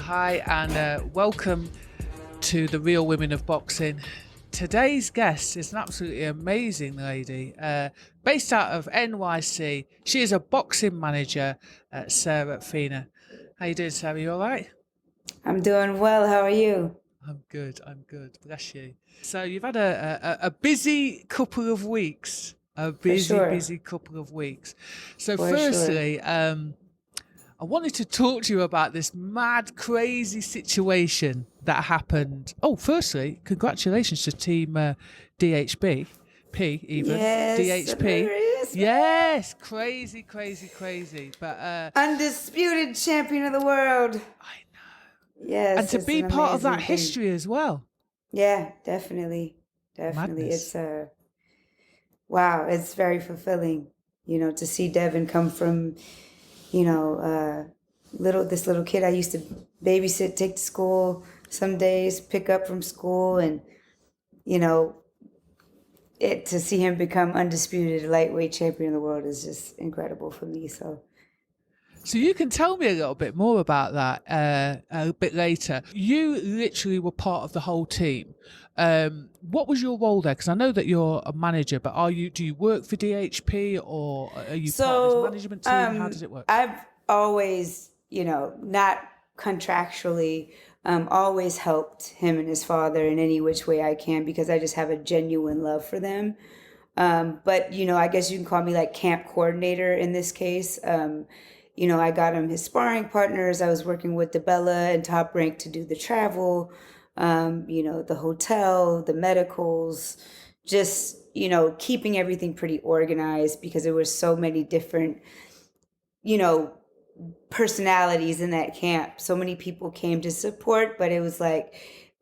Hi, and welcome to the Real Women of Boxing. Today's guest is an absolutely amazing lady, based out of NYC. She is a boxing manager, Sarah Fina. How you doing, Sarah? You all right? I'm doing well. How are you? I'm good. Bless you. So you've had a busy couple of weeks. Busy couple of weeks. So firstly, I wanted to talk to you about this mad, crazy situation that happened. Oh, firstly, congratulations to Team DHB. Yes, DHP. Yes, crazy. But undisputed champion of the world. I know. Yes, and to be part of that history as well. Yeah, definitely. Madness. It's wow. It's very fulfilling, to see Devin come from, this little kid I used to babysit, take to school some days, pick up from school, and to see him become undisputed lightweight champion of the world is just incredible for me. So you can tell me a little bit more about that a bit later. You literally were part of the whole team. What was your role there? Because I know that you're a manager, but do you work for DHP or are you part of this management team? How does it work? I've always, not contractually, always helped him and his father in any which way I can because I just have a genuine love for them. But, I guess you can call me like camp coordinator in this case. I got him his sparring partners. I was working with DeBella and Top Rank to do the travel, the hotel, the medicals, just, keeping everything pretty organized because there were so many different, personalities in that camp. So many people came to support, but it was like,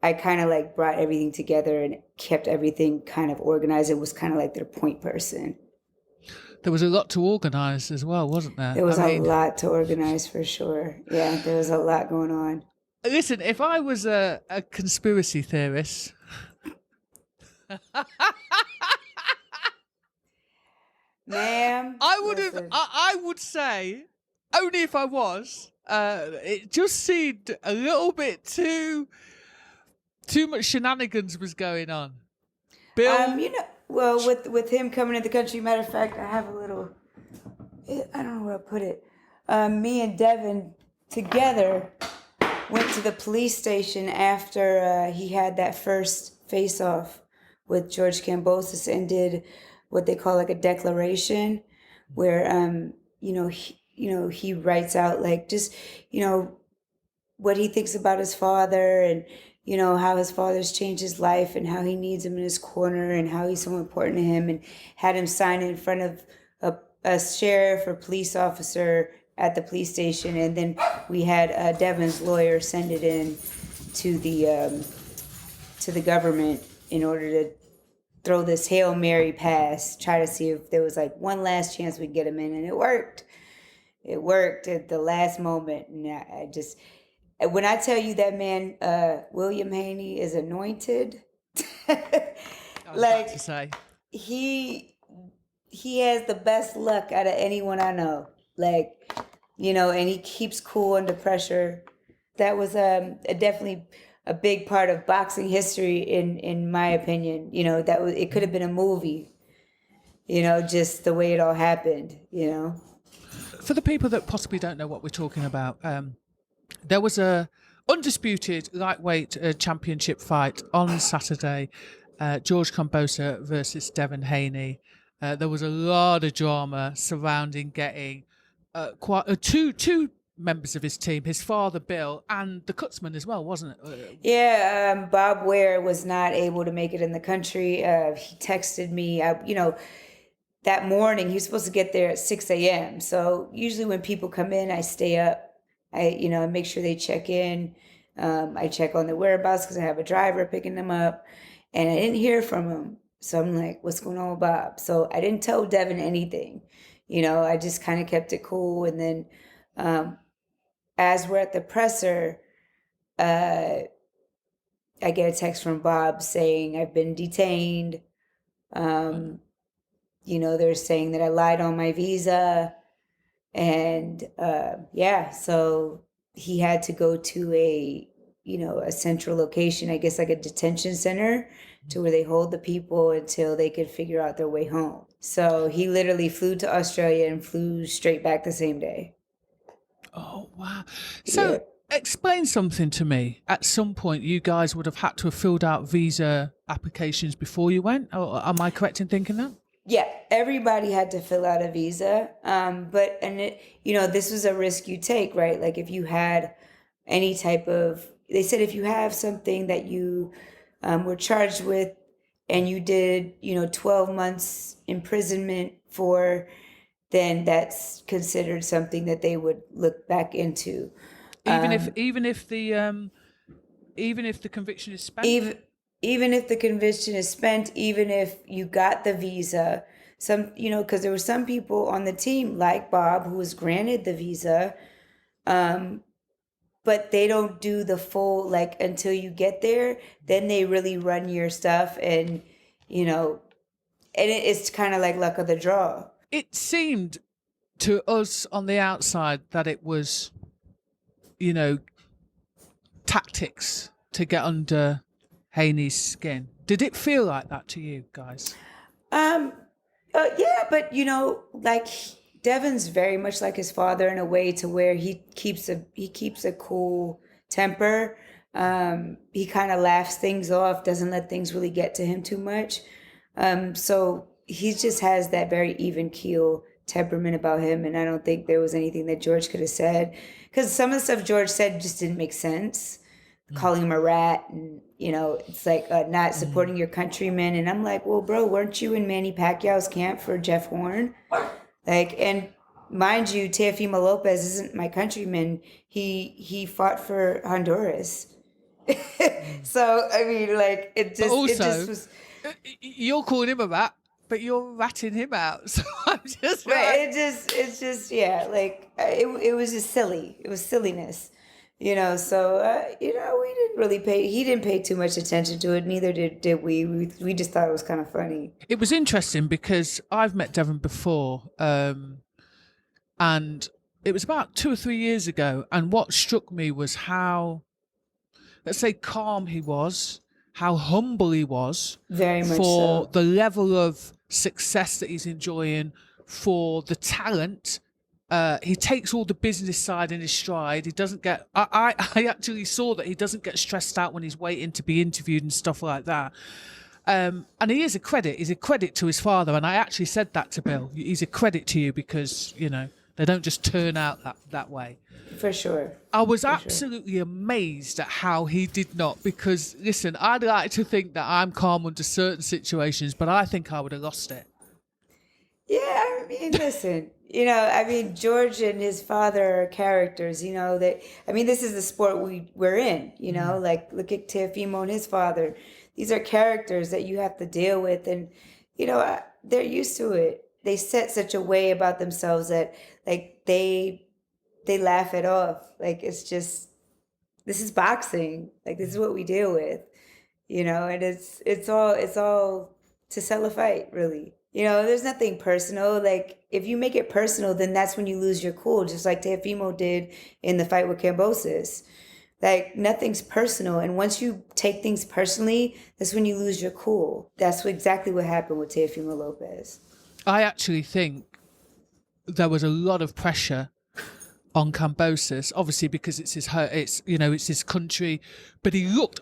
I kind of like brought everything together and kept everything kind of organized. It was kind of like their point person. There was a lot to organise as well, wasn't there? There was a lot to organise for sure. Yeah, there was a lot going on. Listen, if I was a conspiracy theorist... Ma'am, I would say, only if I was, it just seemed a little bit too much shenanigans was going on. Bill, well, with him coming to the country, matter of fact, I have a little, I don't know where I put it. Me and Devin together went to the police station after he had that first face-off with George Kambosis and did what they call like a declaration where, he writes out like just, what he thinks about his father and, how his father's changed his life and how he needs him in his corner and how he's so important to him, and had him sign in front of a sheriff or police officer at the police station. And then we had Devin's lawyer send it in to the government in order to throw this Hail Mary pass, try to see if there was like one last chance we could get him in. And it worked. It worked at the last moment. And when I tell you that man, William Haney, is anointed, I was about to say. He has the best luck out of anyone I know. Like, and he keeps cool under pressure. That was definitely a big part of boxing history, in my opinion. It could have been a movie. Just the way it all happened. For the people that possibly don't know what we're talking about, there was a undisputed lightweight championship fight on Saturday. George Kambosis versus Devin Haney. There was a lot of drama surrounding getting two members of his team, his father Bill and the Cutsman as well, wasn't it? Yeah, Bob Ware was not able to make it in the country. He texted me, that morning. He was supposed to get there at 6 a.m. So usually when people come in, I stay up. I make sure they check in. I check on their whereabouts because I have a driver picking them up. And I didn't hear from him. So I'm like, what's going on with Bob? So I didn't tell Devin anything. I just kind of kept it cool. And then as we're at the presser, I get a text from Bob saying I've been detained. They're saying that I lied on my visa. And so he had to go to a central location, I guess like a detention center, to where they hold the people until they could figure out their way home. So he literally flew to Australia and flew straight back the same day. Oh, wow. So Yeah. explain something to me. At some point, you guys would have had to have filled out visa applications before you went. Or am I correct in thinking that? Yeah, everybody had to fill out a visa. This was a risk you take, right? Like if you had any type of, they said if you have something that you were charged with and you did, 12 months imprisonment for, then that's considered something that they would look back into. Even if the conviction is spent? Even if the conviction is spent, even if you got the visa, because there were some people on the team like Bob who was granted the visa, but they don't do the full, like, until you get there, then they really run your stuff and, it's kind of like luck of the draw. It seemed to us on the outside that it was, tactics to get under Haney's skin. Did it feel like that to you guys? Yeah, but like Devin's very much like his father in a way, to where he keeps a cool temper. He kind of laughs things off, doesn't let things really get to him too much. So he just has that very even keel temperament about him, and I don't think there was anything that George could have said, because some of the stuff George said just didn't make sense. Calling him a rat, and it's like not supporting your countrymen. And I'm like, well, bro, weren't you in Manny Pacquiao's camp for Jeff Horn? Like, and mind you, Teofimo Lopez isn't my countryman. He fought for Honduras. So I mean, like, it just was. You're calling him a rat, but you're ratting him out. So I'm just right. It's just yeah. Like it was just silly. It was silliness. We didn't really he didn't pay too much attention to it. Neither did we. We just thought it was kind of funny. It was interesting because I've met Devin before, and it was about 2 or 3 years ago. And what struck me was how, let's say, calm he was, how humble he was. Very much for so. The level of success that he's enjoying, for the talent. He takes all the business side in his stride. He doesn't get. I actually saw that he doesn't get stressed out when he's waiting to be interviewed and stuff like that. And he is a credit. He's a credit to his father. And I actually said that to Bill. He's a credit to you because they don't just turn out that way. For sure. I was absolutely amazed at how he did not. Because listen, I'd like to think that I'm calm under certain situations, but I think I would have lost it. Yeah, I mean, listen. George and his father are characters, this is the sport we're in, like look at Teofimo and his father. These are characters that you have to deal with, and, they're used to it. They set such a way about themselves that like they laugh it off. Like, it's just, this is boxing. Like, this is what we deal with, and it's all to sell a fight, really. There's nothing personal. Like, if you make it personal, then that's when you lose your cool, just like Teofimo did in the fight with Kambosis. Like, nothing's personal. And once you take things personally, that's when you lose your cool. That's exactly what happened with Teofimo Lopez. I actually think there was a lot of pressure on Kambosis, obviously because it's his country. But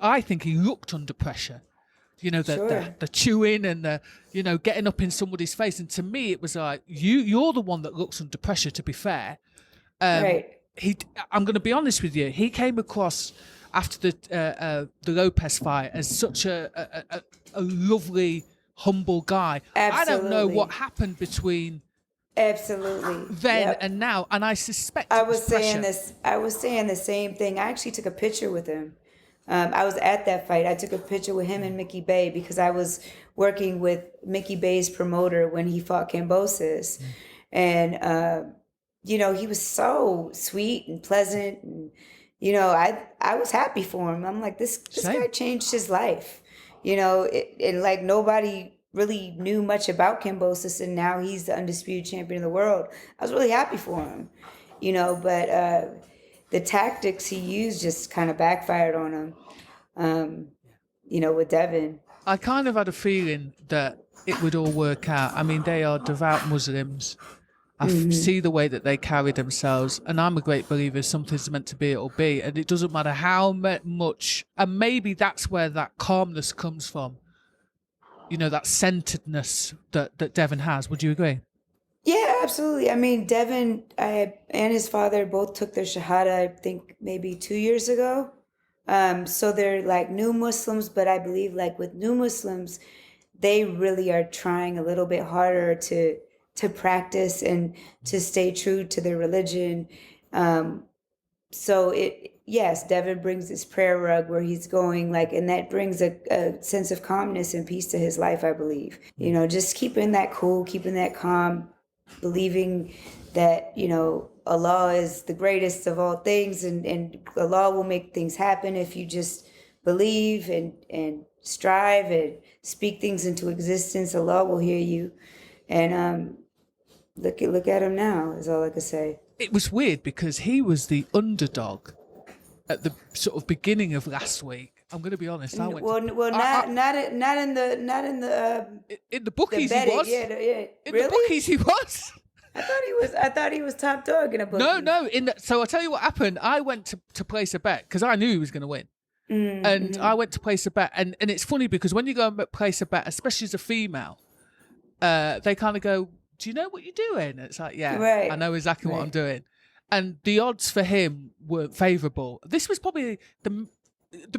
I think he looked under pressure. The chewing and the, getting up in somebody's face. And to me, it was like, you're the one that looks under pressure, to be fair. Right. I'm going to be honest with you. He came across after the Lopez fight as such a lovely, humble guy. Absolutely. I don't know what happened between absolutely then and now. And I suspect I was saying the same thing. I actually took a picture with him. I was at that fight. I took a picture with him and Mickey Bay because I was working with Mickey Bay's promoter when he fought Kambosis. And, he was so sweet and pleasant. And, I was happy for him. I'm like, this guy changed his life. And like nobody really knew much about Kambosis, and now he's the undisputed champion of the world. I was really happy for him, but the tactics he used just kind of backfired on him. With Devin. I kind of had a feeling that it would all work out. I mean, they are devout Muslims. I see the way that they carry themselves, and I'm a great believer something's meant to be, it'll be, and it doesn't matter how much, and maybe that's where that calmness comes from, that centeredness that Devin has. Would you agree? Yeah, absolutely. I mean, Devin and his father both took their Shahada, I think maybe 2 years ago. So they're like new Muslims, but I believe like with new Muslims, they really are trying a little bit harder to practice and to stay true to their religion. Yes, Devin brings this prayer rug where he's going and that brings a sense of calmness and peace to his life, I believe. Just keeping that cool, keeping that calm, believing that, Allah is the greatest of all things and Allah will make things happen if you just believe and strive and speak things into existence. Allah will hear you. And look at him now, is all I can say. It was weird because he was the underdog at the sort of beginning of last week. I'm going to be honest. Not in the bookies the betting, he was. Yeah, in really? the bookies he was. I thought he was top dog in a bookie. No. So I'll tell you what happened. I went to place a bet because I knew he was going to win. Mm-hmm. And I went to place a bet. And it's funny because when you go and place a bet, especially as a female, they kind of go, do you know what you're doing? And it's like, yeah, right. I know exactly what I'm doing. And the odds for him were favourable. This was probably the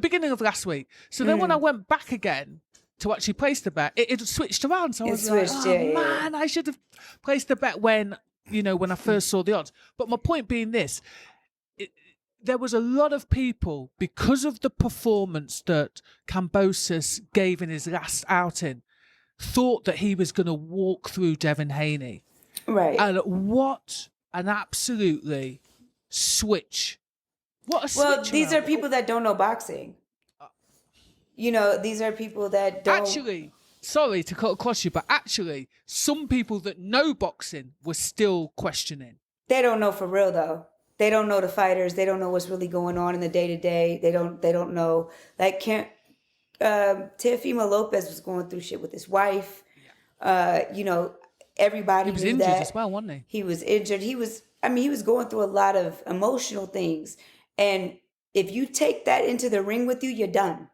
beginning of last week. So then when I went back again to actually place the bet, it switched around. So I was like, man, I should have placed the bet when I first saw the odds. But my point being this, there was a lot of people, because of the performance that Kambosis gave in his last outing, thought that he was going to walk through Devin Haney. Right. And what an absolutely switch. What a switch. Well, these are people that don't know boxing. These are people that don't... Actually, sorry to cut across you, but actually, some people that know boxing were still questioning. They don't know for real, though. They don't know the fighters. They don't know what's really going on in the day-to-day. They don't know. Like, Teofimo Lopez was going through shit with his wife. Everybody He was knew injured that. as well, wasn't he? He was injured. He was going through a lot of emotional things. And if you take that into the ring with you, you're done.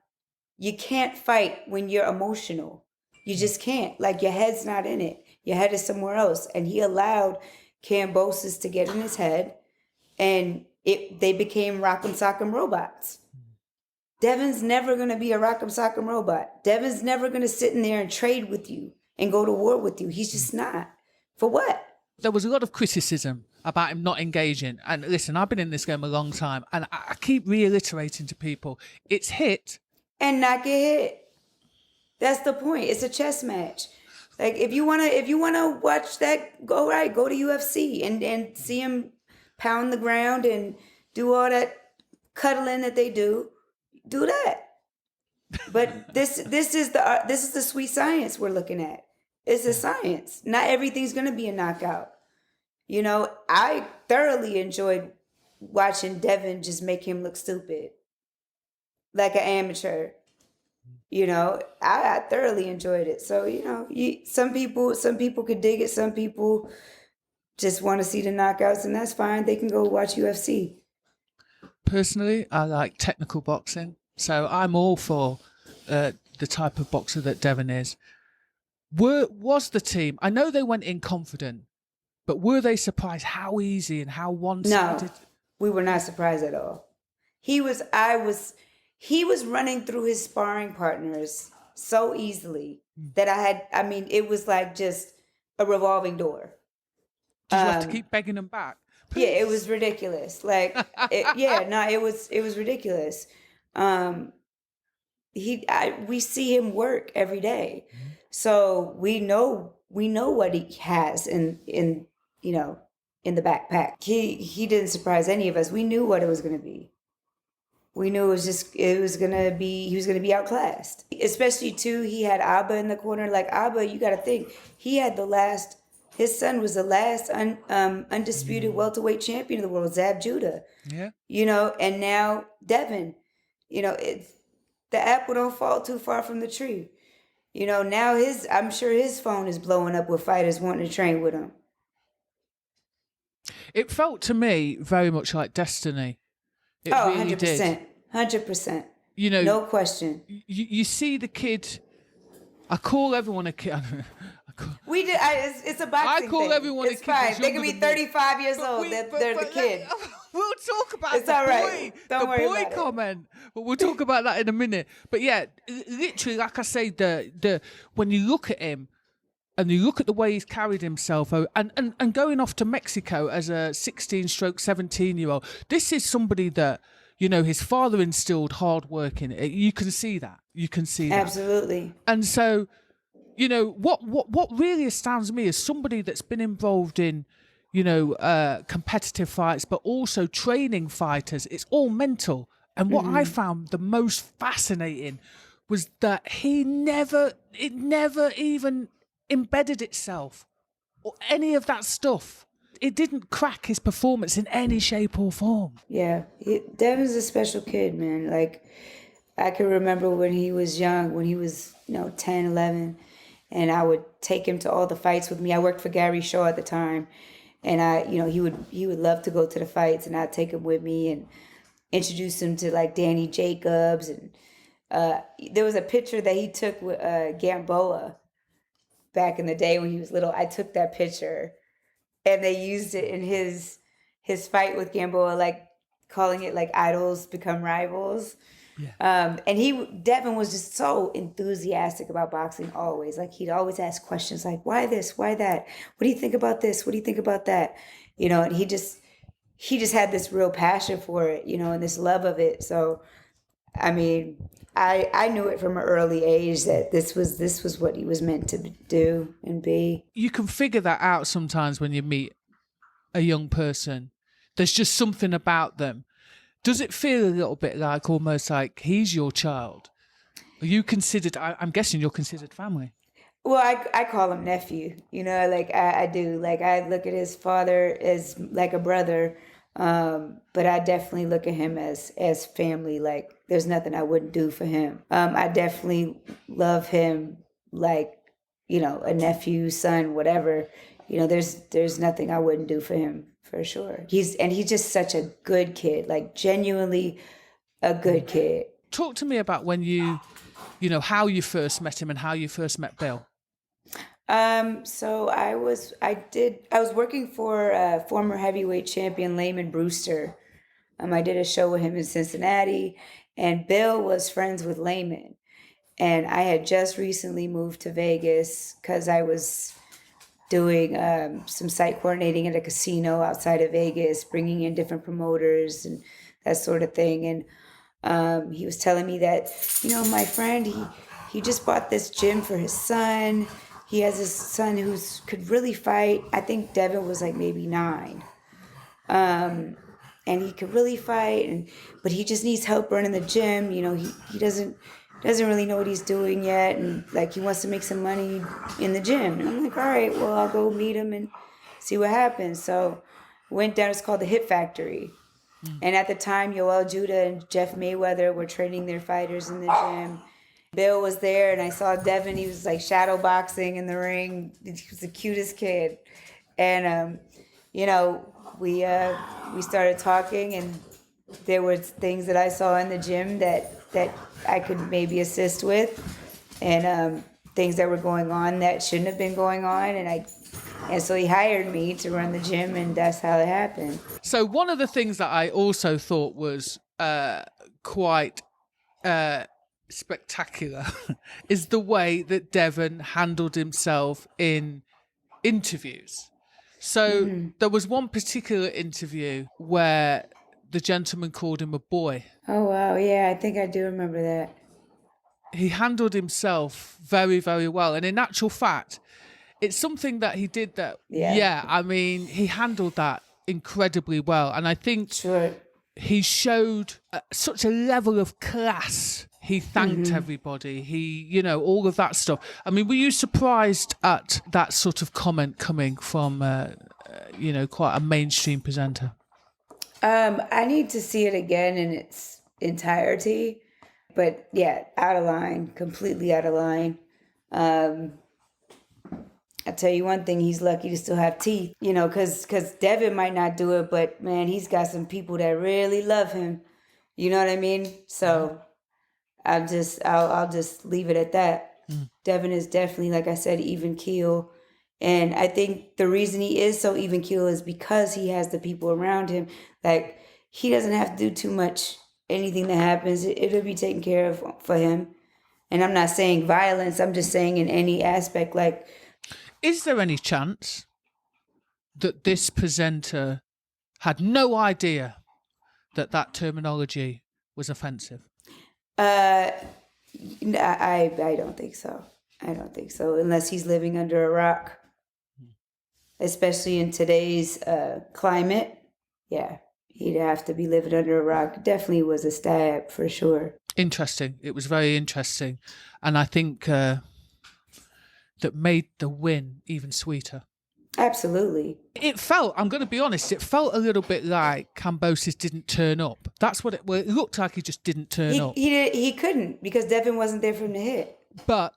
You can't fight when you're emotional. You just can't. Like, your head's not in it. Your head is somewhere else. And he allowed Kambosis to get in his head, and they became rock'em sock'em robots. Devin's never going to be a rock'em sock'em robot. Devin's never going to sit in there and trade with you and go to war with you. He's just not. For what? There was a lot of criticism about him not engaging. And listen, I've been in this game a long time, and I keep reiterating to people, it's hit and not get hit. That's the point. It's a chess match. Like, if you wanna watch that, go to UFC and see him pound the ground and do all that cuddling that they do. Do that. But this is the sweet science we're looking at. It's a science. Not everything's gonna be a knockout. I thoroughly enjoyed watching Devin just make him look stupid, like an amateur. I thoroughly enjoyed it. So, some people could dig it. Some people just want to see the knockouts, and that's fine. They can go watch UFC. Personally, I like technical boxing. So I'm all for the type of boxer that Devin is. Was the team, I know they went in confident, but were they surprised how easy and how one-sided? No, we were not surprised at all. He was running through his sparring partners so easily that it was like just a revolving door. Did you have to keep begging them back? Please. Yeah, it was ridiculous. It was ridiculous. We see him work every day. So we know what he has in the backpack. He didn't surprise any of us. We knew what it was going to be. We knew he was going to be outclassed. Especially too, he had Abba in the corner. Like, Abba, you got to think, he had his his son was the last undisputed welterweight champion of the world, Zab Judah. Yeah. You know, and now Devin. You know, the apple don't fall too far from the tree. You know, now I'm sure his phone is blowing up with fighters wanting to train with him. It felt to me very much like destiny. It really 100%. did. 100%. You know, no question. You see the kid. I call everyone a kid. We did. It's a boxing I call thing. everyone it's a kid. Fine. They can be 35 years old. They're the kid. We'll talk about it's all right. Don't worry boy about comment. But we'll talk about that in a minute. But yeah, literally, like I say, the when you look at him and you look at the way he's carried himself, and going off to Mexico as a 16-17-year-old, this is somebody that, you know, his father instilled hard work in it. You can see that. You can see that. Absolutely. And so, you know, what really astounds me is somebody that's been involved in, you know, competitive fights, but also training fighters. It's all mental. And what I found the most fascinating was that it never even embedded itself or any of that stuff. It didn't crack his performance in any shape or form. Yeah, Devin's a special kid, man. Like, I can remember when he was young, when he was, 10, 11, and I would take him to all the fights with me. I worked for Gary Shaw at the time, and he would love to go to the fights, and I'd take him with me and introduce him to, like, Danny Jacobs. And there was a picture that he took with Gamboa back in the day when he was little. I took that picture, and they used it in his fight with Gamboa, like calling it like idols become rivals. Yeah. And Devin was just so enthusiastic about boxing always. Like, he'd always ask questions like, why this, why that? What do you think about this? What do you think about that? And he just had this real passion for it, and this love of it. So, I mean, I knew it from an early age that this was what he was meant to do and be. You can figure that out sometimes when you meet a young person. There's just something about them. Does it feel a little bit like almost like he's your child? Are you considered, I'm guessing you're considered family? Well, I call him nephew, like I do. Like, I look at his father as like a brother, but I definitely look at him as family. Like, there's nothing I wouldn't do for him. I definitely love him like, a nephew, son, whatever. There's nothing I wouldn't do for him, for sure. He's just such a good kid, like genuinely a good kid. Talk to me about when how you first met him and how you first met Bill. So I was working for former heavyweight champion Layman Brewster. I did a show with him in Cincinnati, and Bill was friends with Layman. And I had just recently moved to Vegas because I was doing some site coordinating at a casino outside of Vegas, bringing in different promoters and that sort of thing. And he was telling me that, my friend, he just bought this gym for his son. He has his son who could really fight. I think Devin was like maybe 9. And he could really fight, but he just needs help running the gym. He doesn't really know what he's doing yet, and like, he wants to make some money in the gym. And I'm like, all right, well, I'll go meet him and see what happens. So went down. It's called the Hit Factory. And at the time, Yoel Judah and Jeff Mayweather were training their fighters in the gym. Bill was there, and I saw Devin. He was like shadowboxing in the ring. He was the cutest kid. And, we started talking, and there were things that I saw in the gym that I could maybe assist with, and things that were going on that shouldn't have been going on. And so he hired me to run the gym, and that's how it happened. So one of the things that I also thought was quite spectacular is the way that Devin handled himself in interviews. So there was one particular interview where the gentleman called him a boy. Oh, wow. Yeah, I think I do remember that. He handled himself very, very well. And in actual fact, it's something that he did that, he handled that incredibly well. And I think he showed such a level of class He thanked everybody. He, you know, all of that stuff. I mean, were you surprised at that sort of comment coming from, you know, quite a mainstream presenter? I need to see it again in its entirety. But yeah, out of line, completely out of line. I'll tell you one thing, he's lucky to still have teeth, you know, because Devin might not do it, but man, he's got some people that really love him. You know what I mean? So I'll just leave it at that. Devin is definitely, like I said, even keel. And I think the reason he is so even keel is because he has the people around him. Like, he doesn't have to do too much. Anything that happens, it'll be taken care of for him. And I'm not saying violence, I'm just saying in any aspect, like... Is there any chance that this presenter had no idea that terminology was offensive? I don't think so. I don't think so, unless he's living under a rock. Especially in today's climate. Yeah, he'd have to be living under a rock. Definitely was a stab, for sure. Interesting. It was very interesting. And I think... that made the win even sweeter. Absolutely. It felt, I'm going to be honest, it felt a little bit like Kambosis didn't turn up. That's what it looked like. He just didn't turn up. He couldn't, because Devin wasn't there for him to hit. But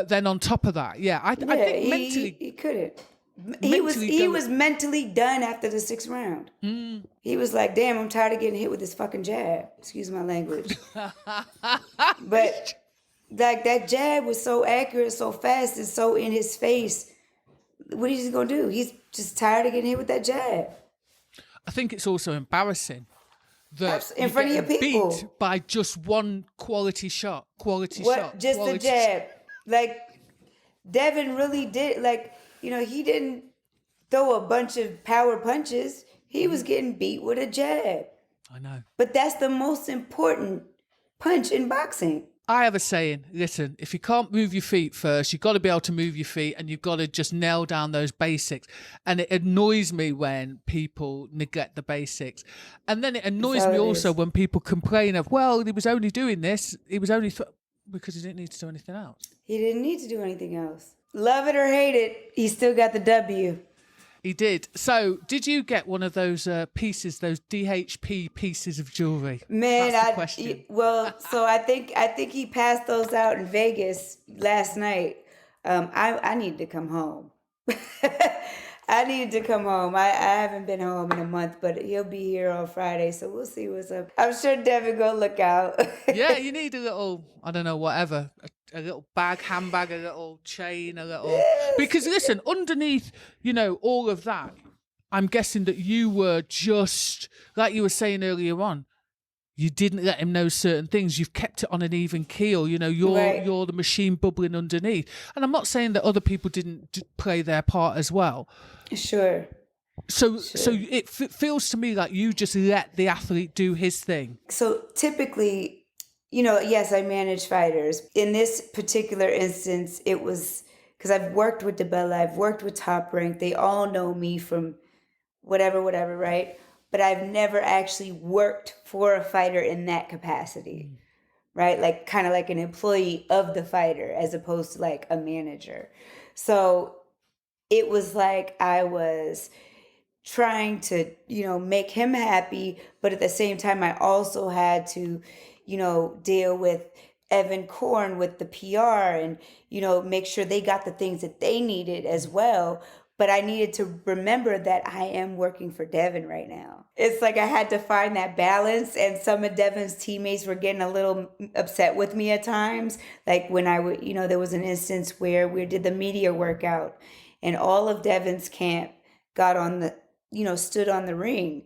then on top of that, I think mentally... He couldn't. He was mentally done after the 6th round. He was like, damn, I'm tired of getting hit with this fucking jab. Excuse my language. But... like, that jab was so accurate, so fast, and so in his face. What is he going to do? He's just tired of getting hit with that jab. I think it's also embarrassing that in front of your people, beat by just one quality shot. Just a jab. Like, Devin really did, like, you know, he didn't throw a bunch of power punches. He was getting beat with a jab. I know. But that's the most important punch in boxing. I have a saying, listen, if you can't move your feet first, you've got to be able to move your feet, and you've got to just nail down those basics. And it annoys me when people neglect the basics. And then it annoys me also when people complain of, well, he was only doing this, he was only... because he didn't need to do anything else. He didn't need to do anything else. Love it or hate it, he still got the W. He did. So, did you get one of those pieces, those DHP pieces of jewelry? Man, that's the question. So I think he passed those out in Vegas last night. I need to come home. I needed to come home. I haven't been home in a month, but he'll be here on Friday, so we'll see what's up. I'm sure Devin gonna look out. Yeah, you need a little, I don't know, whatever, a little handbag, a little chain, a little... Yes. Because listen, underneath, you know, all of that, I'm guessing that you were just, like you were saying earlier on, you didn't let him know certain things. You've kept it on an even keel. You know, you're the machine bubbling underneath. And I'm not saying that other people didn't play their part as well. Sure. So it feels to me like you just let the athlete do his thing. So typically, you know, yes, I manage fighters. In this particular instance, it was because I've worked with DeBella, I've worked with Top Rank. They all know me from whatever, right? But I've never actually worked for a fighter in that capacity, right? Like kind of like an employee of the fighter as opposed to like a manager. So it was like I was trying to, you know, make him happy, but at the same time, I also had to, you know, deal with Evan Korn with the PR and, you know, make sure they got the things that they needed as well. But I needed to remember that I am working for Devin right now. It's like I had to find that balance, and some of Devin's teammates were getting a little upset with me at times. Like when I would, you know, there was an instance where we did the media workout and all of Devin's camp got on the, you know, stood on the ring.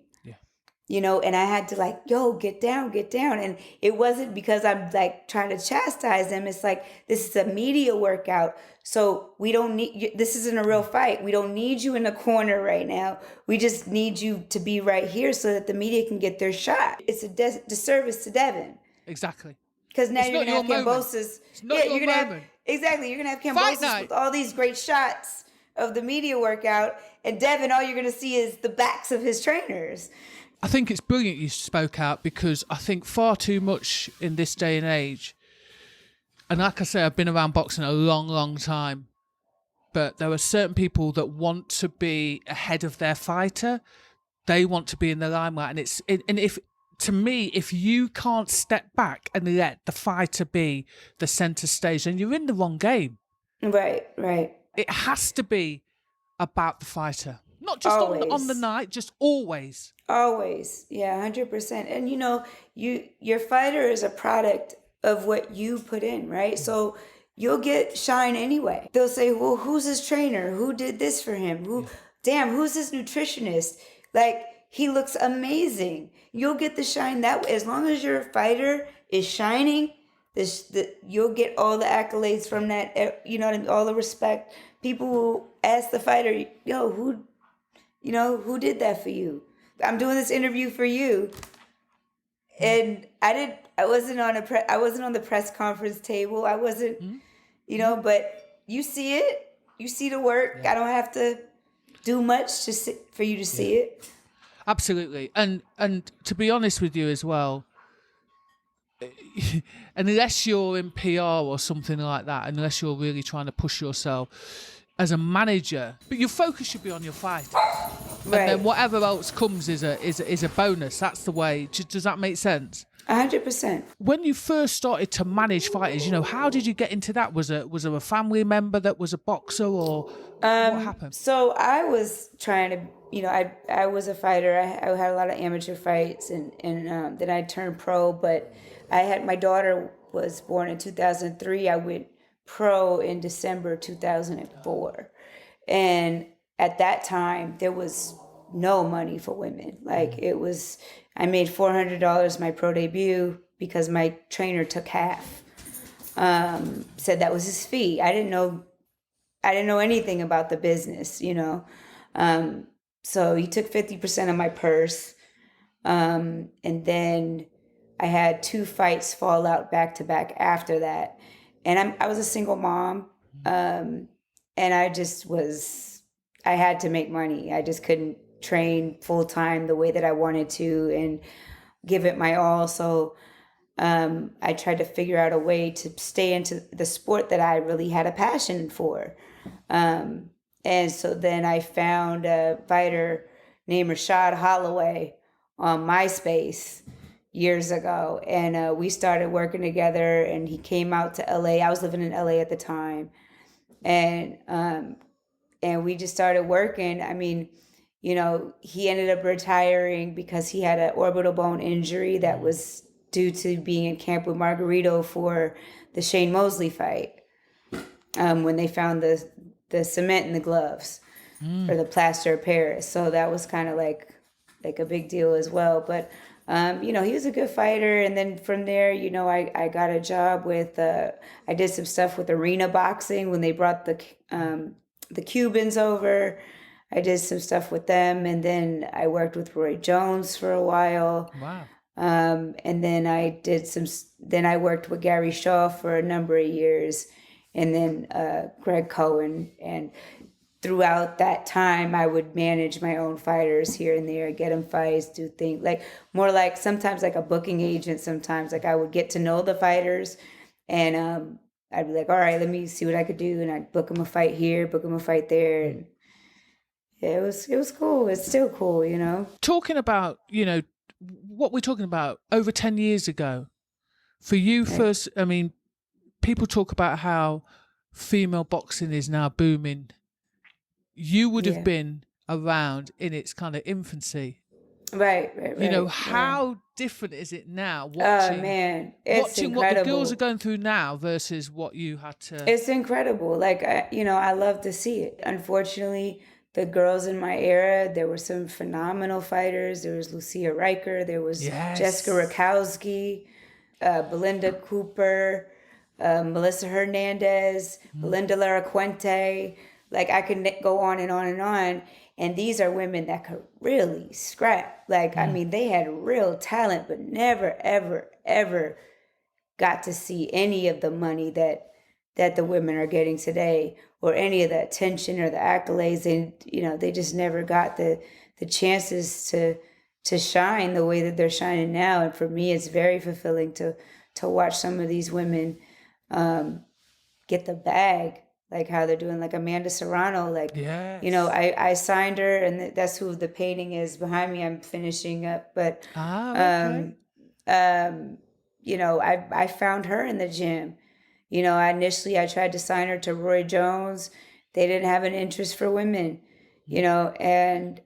You know, and I had to like, yo, get down. And it wasn't because I'm like trying to chastise them. It's like, this is a media workout. So we don't need, this isn't a real fight. We don't need you in the corner right now. We just need you to be right here so that the media can get their shot. It's a disservice to Devin. Exactly. Because now you're going to have Kambosos. Yeah, you're going to have, exactly. You're going to have Kambosos with all these great shots of the media workout. And Devin, all you're going to see is the backs of his trainers. I think it's brilliant you spoke out, because I think far too much in this day and age, and like I say, I've been around boxing a long, long time, but there are certain people that want to be ahead of their fighter. They want to be in the limelight, and if to me, if you can't step back and let the fighter be the center stage, then you're in the wrong game. Right. It has to be about the fighter, not just on the night, just always. Always, yeah, 100%. And your fighter is a product of what you put in, right? So you'll get shine anyway. They'll say, well, who's his trainer? Who did this for him? Who's his nutritionist? Like, he looks amazing. You'll get the shine that way. As long as your fighter is shining, you'll get all the accolades from that, all the respect. People will ask the fighter, who did that for you? I'm doing this interview for you. And I wasn't on the press conference table. I wasn't, but you see it. You see the work. Yeah. I don't have to do much for you to see it. Absolutely. And to be honest with you as well, unless you're in PR or something like that, unless you're really trying to push yourself as a manager, but your focus should be on your fight. Right. And then whatever else comes is a bonus. That's the way. Does that make sense? 100%. When you first started to manage fighters, how did you get into that? Was there a family member that was a boxer, or what happened? So I was trying to, I was a fighter. I had a lot of amateur fights, and then I turned pro. But my daughter was born in 2003. I went pro in December 2004, and at that time there was no money for women. Like, I made $400 my pro debut because my trainer took half. Said that was his fee. I didn't know anything about the business, so he took 50% of my purse, and then I had 2 fights fall out back to back after that. And I was a single mom, and I had to make money. I just couldn't train full time the way that I wanted to and give it my all. So I tried to figure out a way to stay into the sport that I really had a passion for. And so then I found a fighter named Rashad Holloway on MySpace years ago, and we started working together, and he came out to LA. I was living in LA at the time, and we just started working. I mean, he ended up retiring because he had an orbital bone injury that was due to being in camp with Margarito for the Shane Mosley fight, when they found the cement in the gloves or the plaster of Paris. So that was kind of like a big deal as well. But he was a good fighter. And then from there, I got a job with, I did some stuff with Arena Boxing when they brought the Cubans over. I did some stuff with them. And then I worked with Roy Jones for a while. Wow. And then I worked with Gary Shaw for a number of years, and then Greg Cohen. And throughout that time, I would manage my own fighters here and there, get them fights, do things more like sometimes like a booking agent. Sometimes like I would get to know the fighters, and I'd be like, all right, let me see what I could do, and I'd book them a fight here, book them a fight there, and yeah, it was cool. It's still cool, Talking about what we're talking about over 10 years ago, for you first. I mean, people talk about how female boxing is now booming. You would have been around in its kind of infancy. Right. How different is it now? Oh, man. It's incredible. What the girls are going through now versus what you had to... It's incredible. I love to see it. Unfortunately, the girls in my era, there were some phenomenal fighters. There was Lucia Riker. There was Jessica Rakowski, Belinda Cooper, Melissa Hernandez, Belinda Laracuente. I could go on and on and on. And these are women that could really scrap. I mean, they had real talent, but never, ever, ever got to see any of the money that the women are getting today, or any of the attention or the accolades. And, they just never got the chances to shine the way that they're shining now. And for me, it's very fulfilling to watch some of these women get the bag, like how they're doing, like Amanda Serrano. Like, Yes. you know, I signed her, and that's who the painting is behind me. I'm finishing up, but okay. you know, I found her in the gym. You know, initially I tried to sign her to Roy Jones. They didn't have an interest for women, you know, and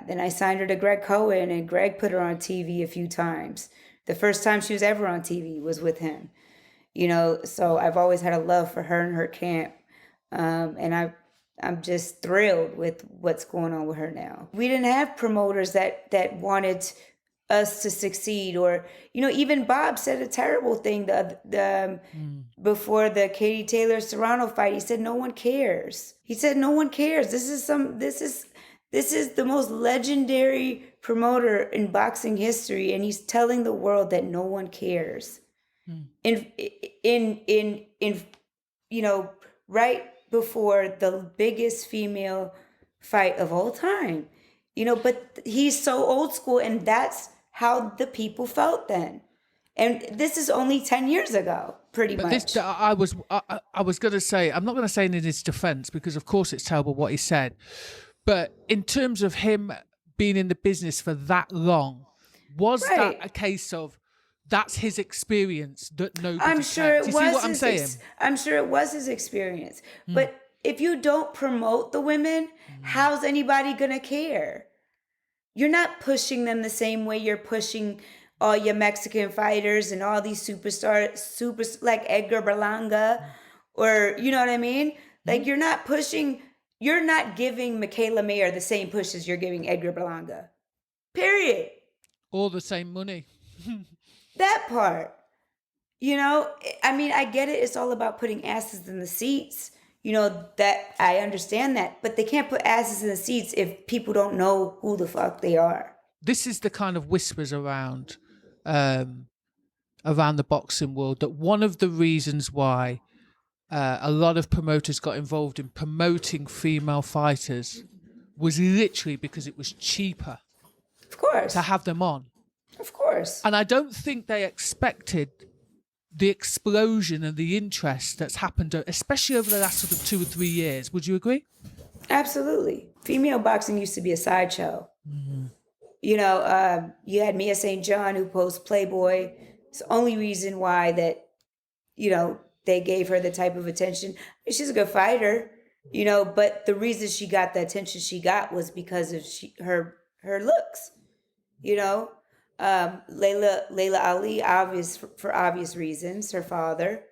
then I signed her to Greg Cohen, and Greg put her on TV a few times. The first time she was ever on TV was with him, you know, so I've always had a love for her and her camp. And I'm just thrilled with what's going on with her now. We didn't have promoters that wanted us to succeed, or, you know, even Bob said a terrible thing before the Katie Taylor Serrano fight. He said no one cares. He said no one cares. This is the most legendary promoter in boxing history, and he's telling the world that no one cares. In you know, right before the biggest female fight of all time, you know, but he's so old school, and that's how the people felt then. And this is only 10 years ago, pretty much. I was going to say, I'm not going to say in his defense, because of course it's terrible what he said, but in terms of him being in the business for that long, was that a case of that's his experience that nobody I'm sure it cared? was. Do you see what I'm saying? I'm sure it was his experience. But if you don't promote the women, how's anybody gonna care? You're not pushing them the same way you're pushing all your Mexican fighters and all these superstars like Edgar Berlanga, or, you know what I mean? Like, you're not giving Michaela Mayer the same push as you're giving Edgar Berlanga. Period. All the same money. That part. You know, I mean, I get it. It's all about putting asses in the seats. You know, that I understand that. But they can't put asses in the seats if people don't know who the fuck they are. This is the kind of whispers around the boxing world, that one of the reasons why a lot of promoters got involved in promoting female fighters was literally because it was cheaper, of course, to have them on. Of course. And I don't think they expected the explosion and the interest that's happened, especially over the last sort of 2 or 3 years. Would you agree? Absolutely. Female boxing used to be a sideshow. You know, you had Mia St. John, who posed Playboy. It's the only reason why that, you know, they gave her the type of attention. She's a good fighter, you know, but the reason she got the attention she got was because of her looks, you know. Layla Ali, for obvious reasons, her father.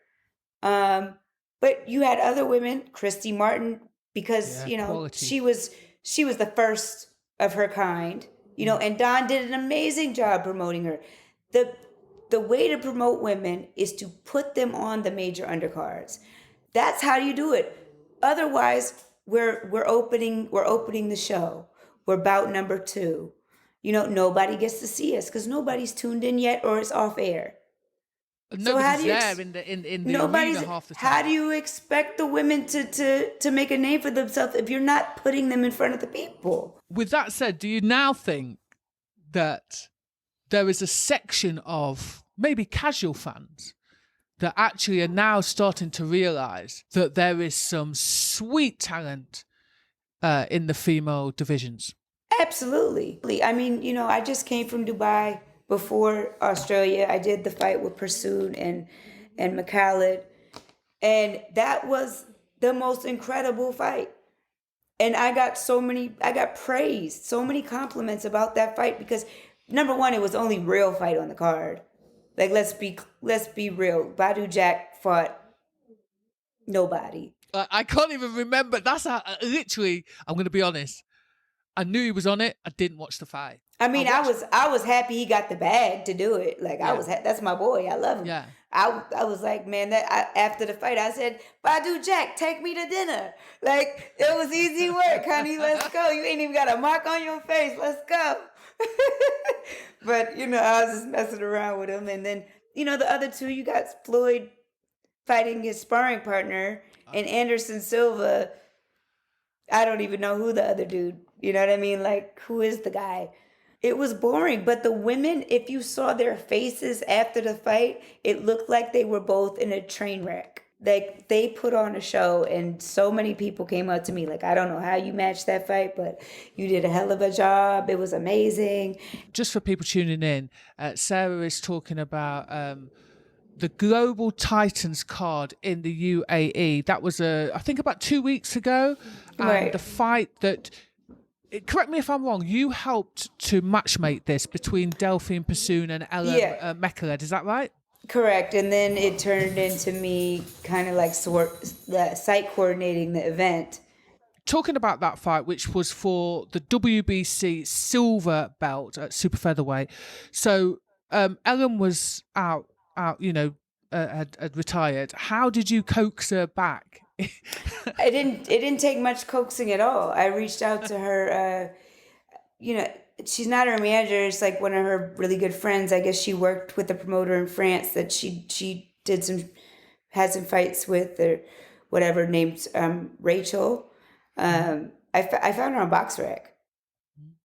But you had other women, Christy Martin, because, you know, quality. she was the first of her kind, you know, and Don did an amazing job promoting her. The way to promote women is to put them on the major undercards. That's how you do it. Otherwise, we're opening the show. We're bout number 2. You know, nobody gets to see us because nobody's tuned in yet, or it's off air. Nobody's there in the arena half the time. How do you expect the women to make a name for themselves if you're not putting them in front of the people? With that said, do you now think that there is a section of maybe casual fans that actually are now starting to realize that there is some sweet talent in the female divisions? Absolutely. I mean, you know, I just came from Dubai before Australia. I did the fight with Pursuit and Mekhaled, and that was the most incredible fight. And I got praised, so many compliments about that fight, because number one, it was the only real fight on the card. Like, let's be real. Badu Jack fought nobody. I can't even remember. That's literally, I'm going to be honest, I knew he was on it. I didn't watch the fight. I mean, I was happy he got the bag to do it. Like, yeah. That's my boy. I love him. Yeah. I was like, man, after the fight, I said, Badu Jack, take me to dinner. Like, it was easy work, honey. Let's go. You ain't even got a mark on your face. Let's go. But, you know, I was just messing around with him. And then, you know, the other two, you got Floyd fighting his sparring partner, and Anderson Silva. I don't even know who the other dude, you know what I mean? Like, who is the guy? It was boring, but the women, if you saw their faces after the fight, it looked like they were both in a train wreck. Like, they put on a show, and so many people came up to me like, I don't know how you matched that fight, but you did a hell of a job. It was amazing. Just for people tuning in, Sarah is talking about the Global Titans card in the UAE. That was, I think, about 2 weeks ago. Right. And the fight that, correct me if I'm wrong, you helped to matchmake this between Delphine Persoon and Ellen Mekhaled. Is that right? Correct. And then it turned into me kind of like site coordinating the event. Talking about that fight, which was for the WBC silver belt at super featherweight. So Ellen was out, had retired. How did you coax her back? It didn't take much coaxing at all. I reached out to her, she's not her manager. It's like one of her really good friends. I guess she worked with a promoter in France that she had some fights with, or whatever, named Rachel. I found her on BoxRec,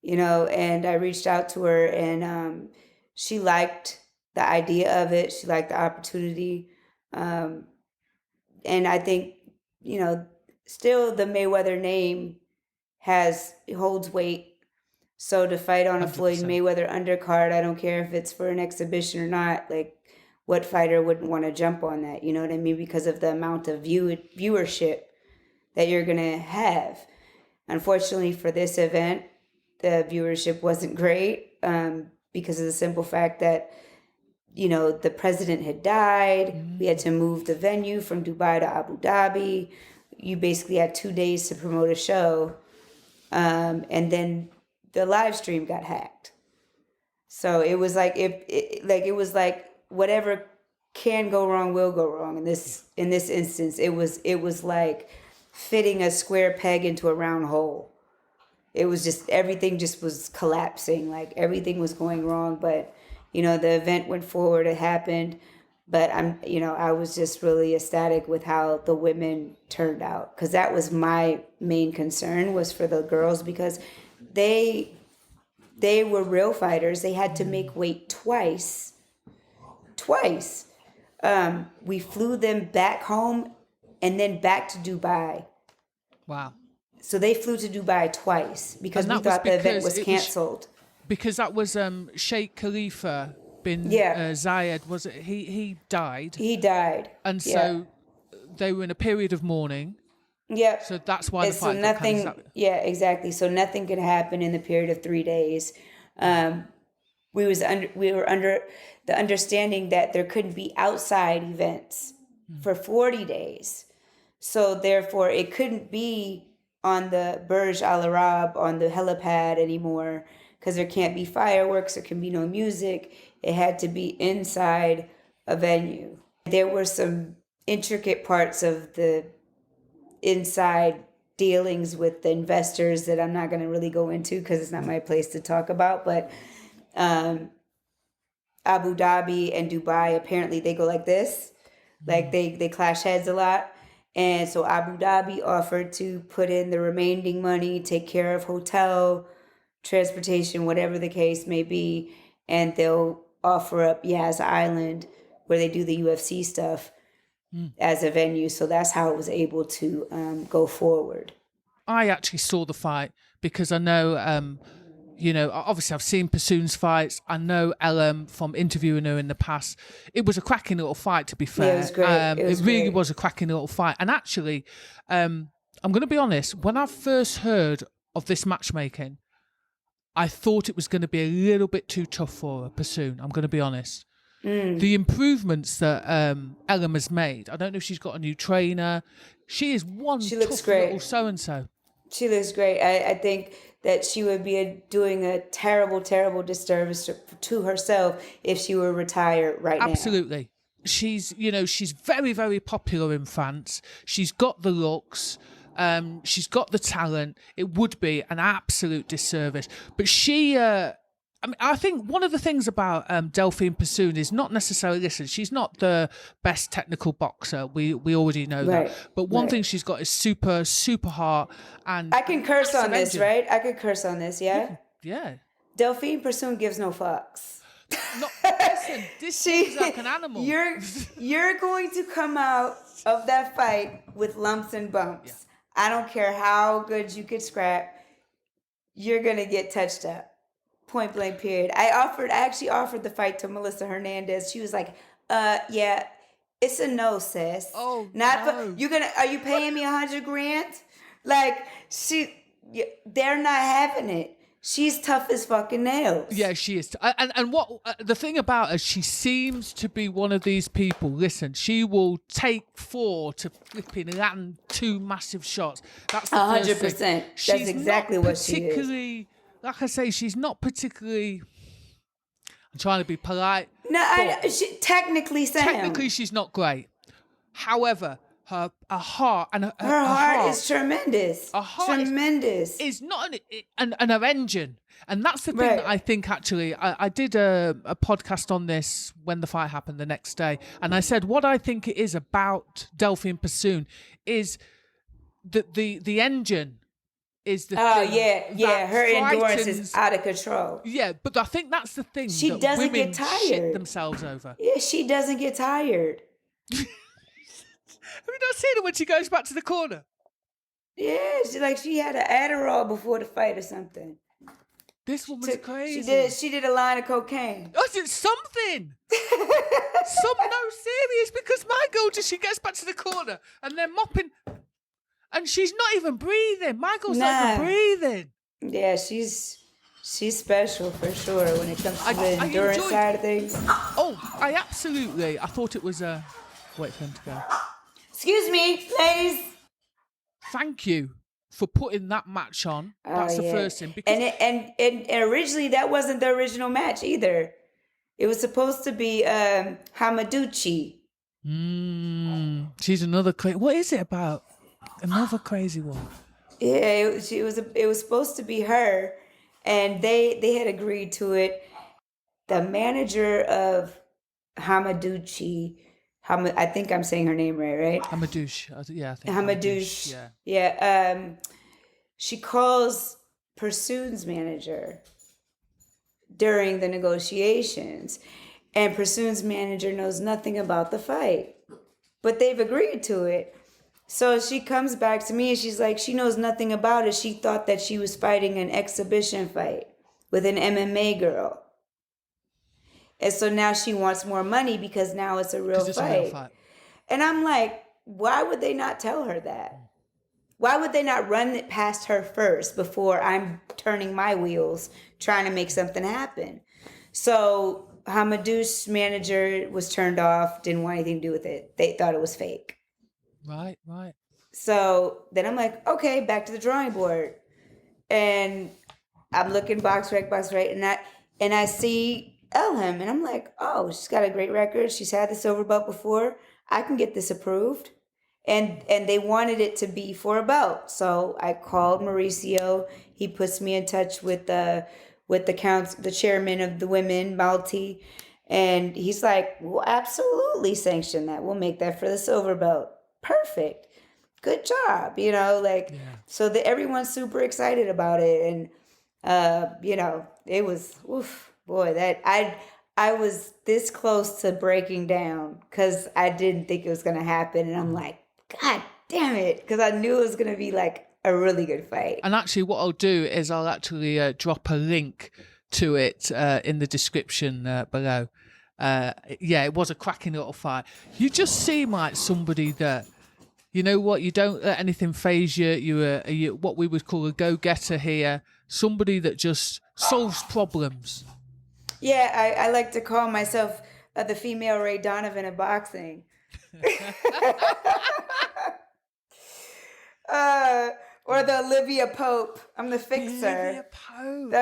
and I reached out to her, and she liked the idea of it. She liked the opportunity. And I think, still the Mayweather name holds weight. So to fight on a 100%. Floyd Mayweather undercard, I don't care if it's for an exhibition or not. Like, what fighter wouldn't want to jump on that? You know what I mean? Because of the amount of viewership that you're going to have. Unfortunately for this event, the viewership wasn't great because of the simple fact that, the president had died. Mm-hmm. We had to move the venue from Dubai to Abu Dhabi. You basically had 2 days to promote a show. And then the live stream got hacked. So it was like it was like whatever can go wrong will go wrong in this instance. It was like fitting a square peg into a round hole. It was just, everything just was collapsing, like everything was going wrong. But the event went forward, it happened. But I was just really ecstatic with how the women turned out, because that was my main concern, was for the girls, because they were real fighters. They had to make weight twice. We flew them back home and then back to Dubai. Wow. So they flew to Dubai twice because we thought the event was canceled. Because that was Sheikh Khalifa bin Zayed, was it? He died. He died. And so they were in a period of mourning. Yep. So that's why the fight. So nothing. Yeah, exactly. So nothing could happen in the period of 3 days. We were under the understanding that there couldn't be outside events for 40 days. So therefore, it couldn't be on the Burj Al Arab, on the helipad anymore, because there can't be fireworks, there can be no music. It had to be inside a venue. There were some intricate parts of the inside dealings with the investors that I'm not going to really go into because it's not my place to talk about. But Abu Dhabi and Dubai, apparently they go like this. Like they clash heads a lot. And so Abu Dhabi offered to put in the remaining money, take care of hotel, transportation, whatever the case may be. And they'll offer up Yas Island, where they do the UFC stuff, as a venue. So that's how it was able to go forward. I actually saw the fight because I know, obviously I've seen Persoon's fights. I know Ellen from interviewing her in the past. It was a cracking little fight, to be fair. Yeah, it was great. It really was a cracking little fight. And actually, I'm going to be honest, when I first heard of this matchmaking, I thought it was going to be a little bit too tough for her, Persoon. I'm going to be honest. The improvements that Ellen has made, I don't know if she's got a new trainer. She is one tough little so-and-so. She looks great. I think that she would be doing a terrible, terrible disservice to herself if she were retired right now. Absolutely. She's very, very popular in France. She's got the looks. She's got the talent. It would be an absolute disservice. But she... I think one of the things about Delphine Persoon is not necessarily, she's not the best technical boxer. We already know that. But one thing she's got is super, super heart. And I can curse on this, right? I could curse on this, yeah? Yeah. Delphine Persoon gives no fucks. No, listen, this seems like an animal. You're going to come out of that fight with lumps and bumps. Yeah. I don't care how good you could scrap. You're gonna get touched up. Point blank. Period. I actually offered the fight to Melissa Hernandez. She was like, yeah, it's a no, sis. Oh, not no. Are you paying me $100,000? Like they're not having it. She's tough as fucking nails. Yeah, she is. And what the thing about her, she seems to be one of these people. Listen, she will take 4 to flipping land 2 massive shots. That's the 100%. That's exactly what she is. Particularly, like I say, she's not particularly. I'm trying to be polite. No, she technically sound. Technically, she's not great. However, her heart and her heart is tremendous. Her heart tremendous. is not and her engine, and that's the thing that I think. Actually, I did a podcast on this when the fight happened the next day, and I said what I think it is about Delphine Persoon is the engine is the thing. Her endurance is out of control. Yeah, but I think that's the thing. She that doesn't women get tired. Shit themselves over. Yeah, she doesn't get tired. Have you not seen her when she goes back to the corner? Yeah, she had an Adderall before the fight or something. This woman's crazy. She did a line of cocaine. Oh, it's something. Serious, because my girl she gets back to the corner and they're mopping and she's not even breathing. My girl's not even breathing. Yeah, she's special for sure when it comes to the endurance side of things. Oh, I thought it was wait for him to go. Excuse me, ladies. Thank you for putting that match on. That's the first thing. Because and originally that wasn't the original match either. It was supposed to be Hamaduchi. She's another crazy. What is it about? Another crazy one. Yeah, it was supposed to be her, and they had agreed to it. The manager of Hamaduchi. I think I'm saying her name right? Hamadouche. Yeah, I think Hamadouche. Yeah. Yeah. She calls Persoon's manager during the negotiations, and Persoon's manager knows nothing about the fight, but they've agreed to it. So she comes back to me and she's like, she knows nothing about it. She thought that she was fighting an exhibition fight with an MMA girl. And so now she wants more money because now it's a real fight. And I'm like, why would they not tell her that? Why would they not run it past her first before I'm turning my wheels trying to make something happen? So Hamadou's manager was turned off, didn't want anything to do with it. They thought it was fake. Right. So then I'm like, okay, back to the drawing board. And I'm looking BoxRec, and I see Elham, and I'm like, oh, she's got a great record. She's had the silver belt before. I can get this approved. And they wanted it to be for a belt. So I called Mauricio. He puts me in touch with the chairman of the women, Malti. And he's like, we'll absolutely sanction that. We'll make that for the silver belt. Perfect. Good job. So everyone's super excited about it. And, it was, boy, that I was this close to breaking down because I didn't think it was going to happen. And I'm like, God damn it. Because I knew it was going to be like a really good fight. And actually what I'll do is I'll actually drop a link to it in the description below. It was a cracking little fight. You just seem like somebody that, you know what, you don't let anything faze you. You're what we would call a go-getter here. Somebody that just solves problems. Yeah, I like to call myself the female Ray Donovan of boxing. Or the Olivia Pope. I'm the fixer. Olivia Pope.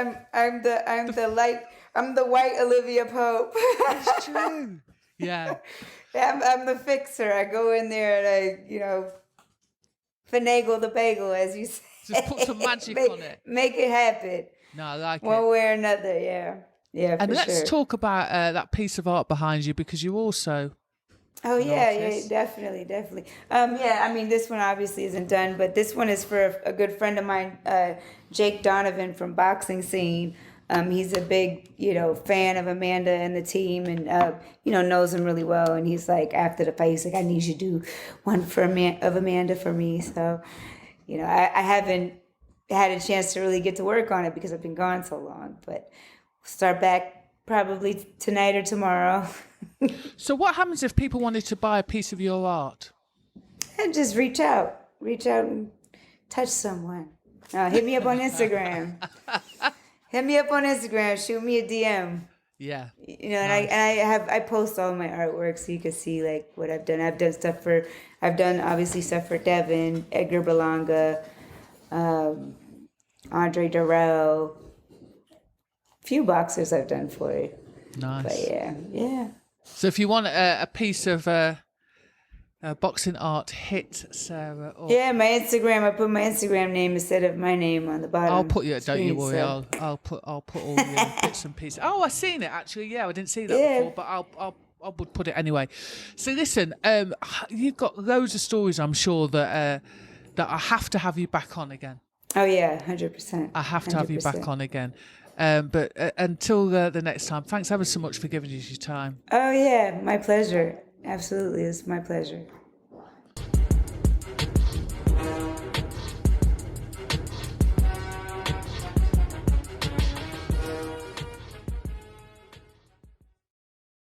I'm the white Olivia Pope. That's true. Yeah. I'm the fixer. I go in there and I, finagle the bagel, as you say. Just put some magic on it. Make it happen. No, I like it. One way or another, yeah. Yeah, and let's talk about that piece of art behind you, because you also... Oh, yeah, definitely. This one obviously isn't done, but this one is for a good friend of mine, Jake Donovan from Boxing Scene. He's a big, fan of Amanda and the team, and knows him really well. And he's like, after the fight, he's like, I need you to do one for Amanda for me. So, I haven't had a chance to really get to work on it because I've been gone so long. But we'll start back probably tonight or tomorrow. So what happens if people wanted to buy a piece of your art? And just reach out and touch someone. Hit me up on Instagram. Shoot me a DM. Yeah. And Nice. I post all my artwork so you can see like what I've done. I've done obviously stuff for Devin, Edgar Berlanga, Andre Durrell. Few boxers I've done for you. Nice. But yeah. So if you want a piece of boxing art, hit Sarah up. Yeah, my Instagram. I put my Instagram name instead of my name on the bottom. I'll put you. Don't you screen, worry. so. I'll put all your bits and pieces. Oh, I've seen it actually. Yeah, I didn't see that before, but I would put it anyway. So listen, you've got loads of stories. I'm sure that I have to have you back on again. Oh yeah, 100%. I have to have you back on again. But until the next time, thanks ever so much for giving us your time. Oh yeah, my pleasure. Absolutely, it's my pleasure.